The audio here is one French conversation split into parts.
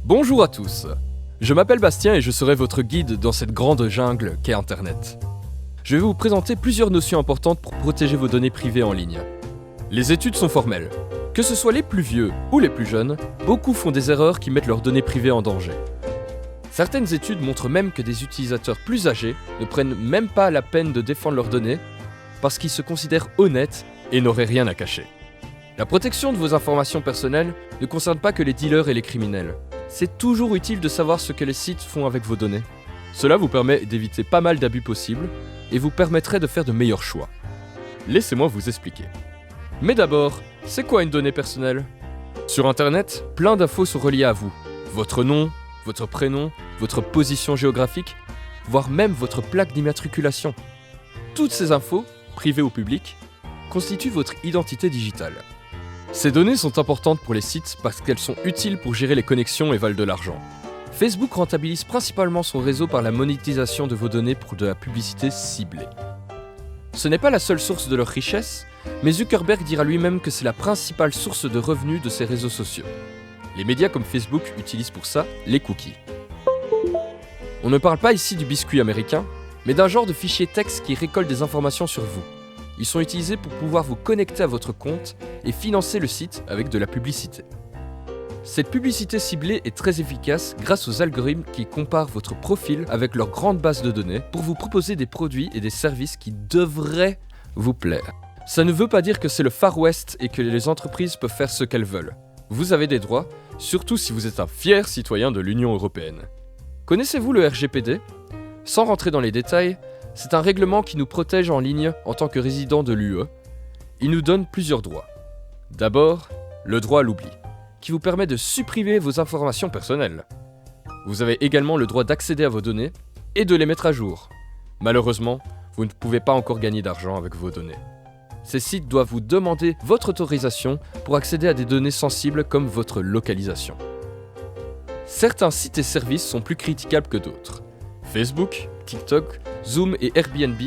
Bonjour à tous. Je m'appelle Bastien et je serai votre guide dans cette grande jungle qu'est Internet. Je vais vous présenter plusieurs notions importantes pour protéger vos données privées en ligne. Les études sont formelles. Que ce soit les plus vieux ou les plus jeunes, beaucoup font des erreurs qui mettent leurs données privées en danger. Certaines études montrent même que des utilisateurs plus âgés ne prennent même pas la peine de défendre leurs données parce qu'ils se considèrent honnêtes et n'auraient rien à cacher. La protection de vos informations personnelles ne concerne pas que les dealers et les criminels. C'est toujours utile de savoir ce que les sites font avec vos données. Cela vous permet d'éviter pas mal d'abus possibles et vous permettrait de faire de meilleurs choix. Laissez-moi vous expliquer. Mais d'abord, c'est quoi une donnée personnelle ? Sur Internet, plein d'infos sont reliées à vous. Votre nom, votre prénom, votre position géographique, voire même votre plaque d'immatriculation. Toutes ces infos, privées ou publiques, constituent votre identité digitale. Ces données sont importantes pour les sites parce qu'elles sont utiles pour gérer les connexions et valent de l'argent. Facebook rentabilise principalement son réseau par la monétisation de vos données pour de la publicité ciblée. Ce n'est pas la seule source de leur richesse, mais Zuckerberg dira lui-même que c'est la principale source de revenus de ces réseaux sociaux. Les médias comme Facebook utilisent pour ça les cookies. On ne parle pas ici du biscuit américain, mais d'un genre de fichier texte qui récolte des informations sur vous. Ils sont utilisés pour pouvoir vous connecter à votre compte et financer le site avec de la publicité. Cette publicité ciblée est très efficace grâce aux algorithmes qui comparent votre profil avec leur grande base de données pour vous proposer des produits et des services qui devraient vous plaire. Ça ne veut pas dire que c'est le Far West et que les entreprises peuvent faire ce qu'elles veulent. Vous avez des droits, surtout si vous êtes un fier citoyen de l'Union européenne. Connaissez-vous le RGPD ? Sans rentrer dans les détails, c'est un règlement qui nous protège en ligne en tant que résident de l'UE. Il nous donne plusieurs droits. D'abord, le droit à l'oubli, qui vous permet de supprimer vos informations personnelles. Vous avez également le droit d'accéder à vos données et de les mettre à jour. Malheureusement, vous ne pouvez pas encore gagner d'argent avec vos données. Ces sites doivent vous demander votre autorisation pour accéder à des données sensibles comme votre localisation. Certains sites et services sont plus critiquables que d'autres. Facebook, TikTok, Zoom et Airbnb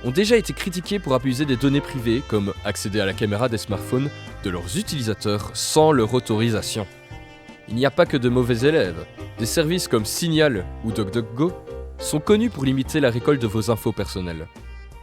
ont déjà été critiqués pour abuser des données privées comme accéder à la caméra des smartphones de leurs utilisateurs sans leur autorisation. Il n'y a pas que de mauvais élèves. Des services comme Signal ou DuckDuckGo sont connus pour limiter la récolte de vos infos personnelles.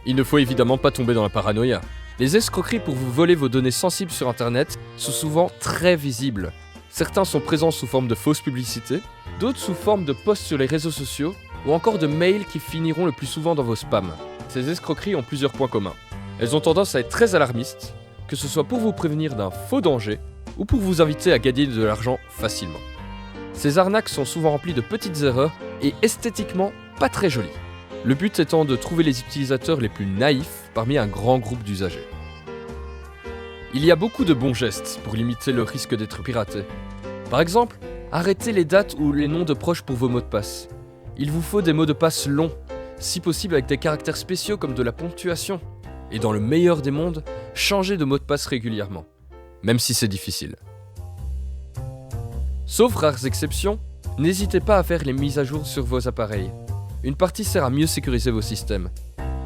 Il ne faut évidemment pas tomber dans la paranoïa. Les escroqueries pour vous voler vos données sensibles sur Internet sont souvent très visibles. Certains sont présents sous forme de fausses publicités, d'autres sous forme de posts sur les réseaux sociaux ou encore de mails qui finiront le plus souvent dans vos spams. Ces escroqueries ont plusieurs points communs. Elles ont tendance à être très alarmistes, que ce soit pour vous prévenir d'un faux danger ou pour vous inviter à gagner de l'argent facilement. Ces arnaques sont souvent remplies de petites erreurs et esthétiquement pas très jolies. Le but étant de trouver les utilisateurs les plus naïfs parmi un grand groupe d'usagers. Il y a beaucoup de bons gestes pour limiter le risque d'être piraté. Par exemple, arrêtez les dates ou les noms de proches pour vos mots de passe. Il vous faut des mots de passe longs, si possible avec des caractères spéciaux comme de la ponctuation. Et dans le meilleur des mondes, changez de mot de passe régulièrement, même si c'est difficile. Sauf rares exceptions, n'hésitez pas à faire les mises à jour sur vos appareils. Une partie sert à mieux sécuriser vos systèmes.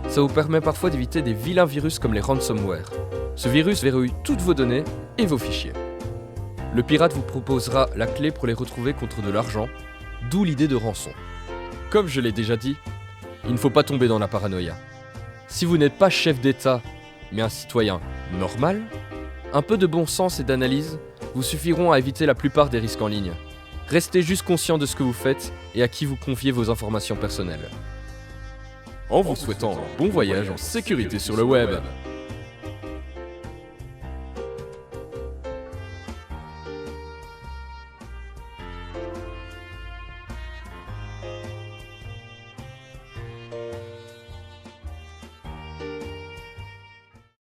Ça vous permet parfois d'éviter des vilains virus comme les ransomware. Ce virus verrouille toutes vos données et vos fichiers. Le pirate vous proposera la clé pour les retrouver contre de l'argent, d'où l'idée de rançon. Comme je l'ai déjà dit, il ne faut pas tomber dans la paranoïa. Si vous n'êtes pas chef d'État, mais un citoyen normal, un peu de bon sens et d'analyse vous suffiront à éviter la plupart des risques en ligne. Restez juste conscient de ce que vous faites et à qui vous confiez vos informations personnelles. En vous souhaitant un bon voyage en sécurité sur le web.